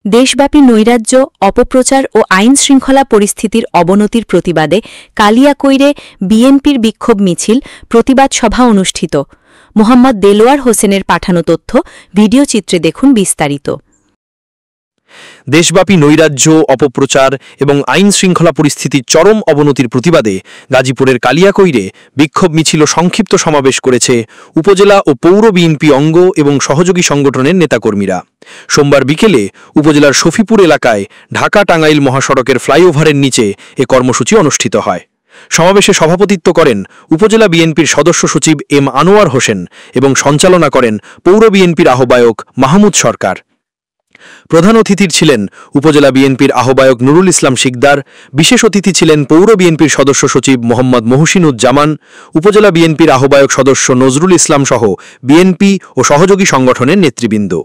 দেশব্যাপী নৈরাজ্য, অপপ্রচার ও আইনশৃঙ্খলা পরিস্থিতির অবনতির প্রতিবাদে কালিয়াকৈরে বিএনপির বিক্ষোভ মিছিল, প্রতিবাদ সভা অনুষ্ঠিত। মোহাম্মদ দেলোয়ার হোসেনের পাঠানো তথ্য, ভিডিওচিত্রে দেখুন বিস্তারিত। দেশব্যাপী নৈরাজ্য, অপপ্রচার এবং আইনশৃঙ্খলা পরিস্থিতির চরম অবনতির প্রতিবাদে গাজীপুরের কালিয়াকৈরে বিক্ষোভ মিছিল ও সংক্ষিপ্ত সমাবেশ করেছে উপজেলা ও পৌর বিএনপি অঙ্গ এবং সহযোগী সংগঠনের নেতাকর্মীরা। সোমবার বিকেলে উপজেলার শফিপুর এলাকায় ঢাকা-টাঙ্গাইল মহাসড়কের ফ্লাইওভারের নিচে এ কর্মসূচি অনুষ্ঠিত হয়। সমাবেশে সভাপতিত্ব করেন উপজেলা বিএনপির সদস্য সচিব এম আনোয়ার হোসেন এবং সঞ্চালনা করেন পৌর বিএনপির আহ্বায়ক মাহমুদ সরকার। প্রধান অতিথি ছিলেন উপজেলা বিএনপির আহ্বায়ক নুরুল ইসলাম শিকদার। বিশেষ অতিথি ছিলেন পৌর বিএনপির সদস্য সচিব মোহাম্মদ মহসিনুজ্জামান, উপজেলা বিএনপির আহ্বায়ক সদস্য নজরুল ইসলাম সহ বিএনপি ও সহযোগী সংগঠনের নেতৃবৃন্দ।